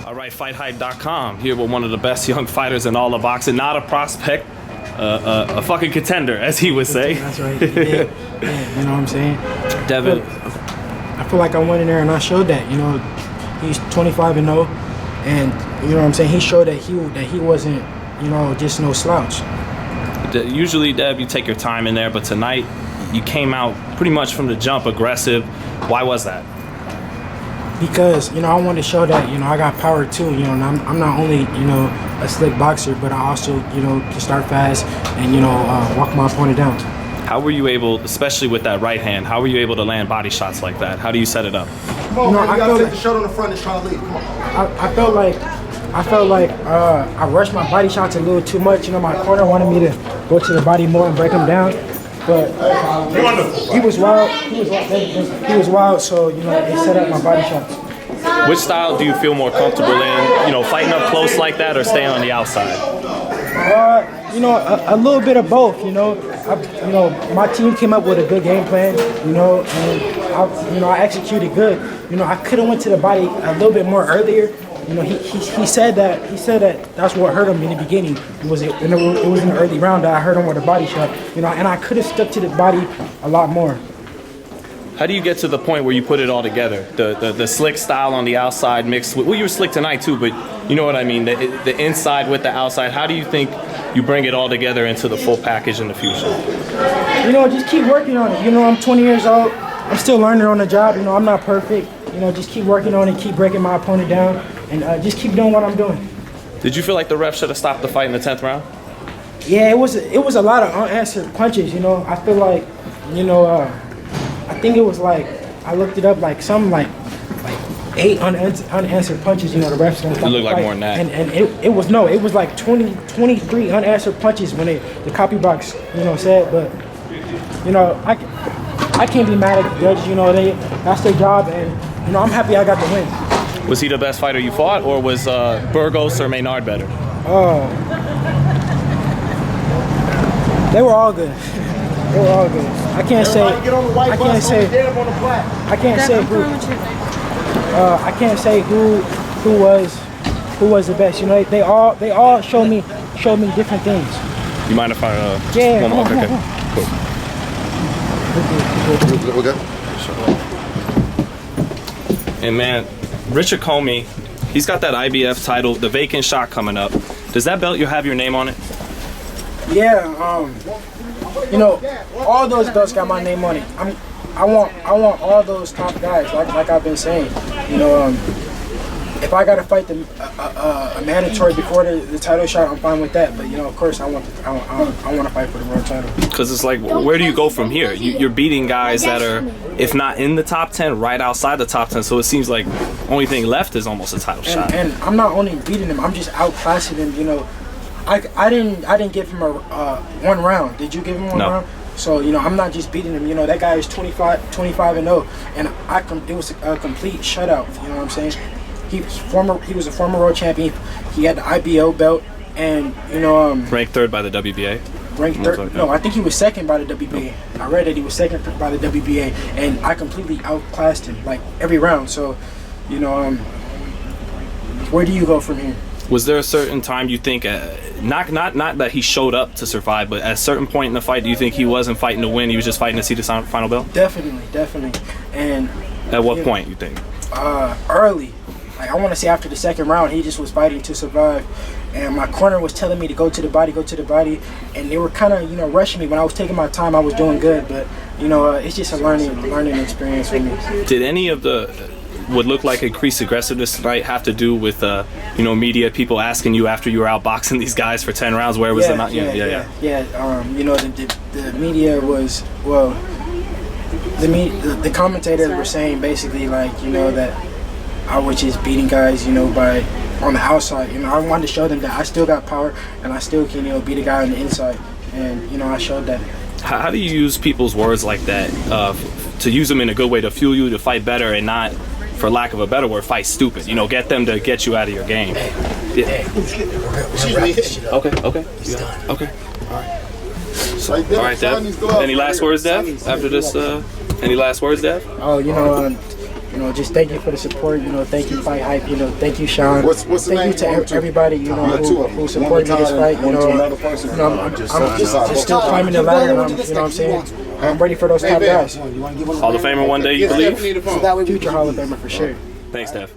All right, FightHype.com here with one of the best young fighters in all of boxing. Not a prospect, a fucking contender, as he would say. That's right. Yeah, you know what I'm saying? Devin. I feel like I went in there and I showed that. You know, he's 25-0, and you know what I'm saying. He showed that he wasn't, you know, just no slouch. Usually, Dev, you take your time in there, but tonight you came out pretty much from the jump aggressive. Why was that? Because, you know, I wanted to show that, you know, I got power too, you know, and I'm not only, you know, a slick boxer, but I also, you know, can start fast and, you know, walk my opponent down. How were you able, especially with that right hand, how were you able to land body shots like that? How do you set it up? Come on, man, you gotta take the shot on the front and try to lead. Come on. I felt like I rushed my body shots a little too much. You know, my corner wanted me to go to the body more and break him down. But he was wild. He was wild. So, you know, they set up my body shots. Which style do you feel more comfortable in? You know, fighting up close like that, or staying on the outside? You know, a little bit of both. You know, my team came up with a good game plan. You know, and I executed good. You know, I could have went to the body a little bit more earlier. You know, he said that that's what hurt him in the beginning. It was in the early round that I hurt him with a body shot. You know, and I could have stuck to the body a lot more. How do you get to the point where you put it all together? The slick style on the outside mixed with, well, you were slick tonight too, but you know what I mean, the inside with the outside. How do you think you bring it all together into the full package in the future? You know, just keep working on it. You know, I'm 20 years old. I'm still learning on the job. You know, I'm not perfect. You know, just keep working on it, keep breaking my opponent down, and just keep doing what I'm doing. Did you feel like the ref should have stopped the fight in the 10th round? Yeah, it was a lot of unanswered punches. You know, I feel like, you know, I think it was like, I looked it up, like something like 8 unanswered punches. You know, the refs don't stop. It looked like more than that. And it was like 23 unanswered punches when the copy box, you know, said. But you know, I can't be mad at the judges. You know, that's their job, and you know, I'm happy I got the win. Was he the best fighter you fought, or was Burgos or Maynard better? They were all good. They were all good. I can't say who was the best. You know, they all showed me different things. You mind if I yeah, one more? Okay. Cool. We're good. And man, Richard Comey, he's got that IBF title, the vacant shot coming up. Does that belt have your name on it? Yeah, you know, all those belts got my name on it. I want all those top guys, like I've been saying. You know, if I gotta fight a mandatory before the title shot, I'm fine with that. But you know, of course, I want to fight for the world title. Because it's like, where do you go from here? You're beating guys that are, if not in the top 10, right outside the top 10. So it seems like only thing left is almost a title shot. And I'm not only beating them, I'm just outclassing them. You know, I didn't give him a one round. Did you give him one round? So, you know, I'm not just beating him. You know, that guy is 25-0, and it was a complete shutout. You know what I'm saying? He was a former world champion. He had the IBO belt, and you know, ranked 3rd by the WBA. Ranked 3rd? No, I think he was 2nd by the WBA. I read that he was 2nd by the WBA, and I completely outclassed him like every round. So, you know, where do you go from here? Was there a certain time you think, not that he showed up to survive, but at a certain point in the fight, do you think he wasn't fighting to win? He was just fighting to see the final belt? Definitely. And at what point you think? Early. Like, I want to say after the 2nd round, he just was fighting to survive. And my corner was telling me to go to the body. And they were kind of, you know, rushing me. When I was taking my time, I was doing good. But, you know, it's just a learning experience for me. Did any of the, would look like increased aggressiveness tonight have to do with, you know, media, people asking you after you were outboxing these guys for 10 rounds? Where was the not? Yeah. You know, the media was, well, the commentators were saying basically, like, you know, that I was just beating guys, you know, on the outside. You know, I wanted to show them that I still got power and I still can, you know, beat a guy on the inside. And, you know, I showed that. How do you use people's words like that to use them in a good way to fuel you to fight better and not, for lack of a better word, fight stupid? You know, get them to get you out of your game. Hey. Okay. He's done. Okay. All right. So, all right, Dev. Any last words, Dev? After this, any last words, Dev? Oh, you know, you know, just thank you for the support. You know, thank you FightHype. You know, thank you Sean. What's the thank you name? to everybody. You know, who supported me this fight. You know, I'm just still climbing the ladder. And you know what I'm saying? I'm ready for those top guys. Hall of Famer one day, you believe? Future Hall of Famer for sure. Thanks, Steph.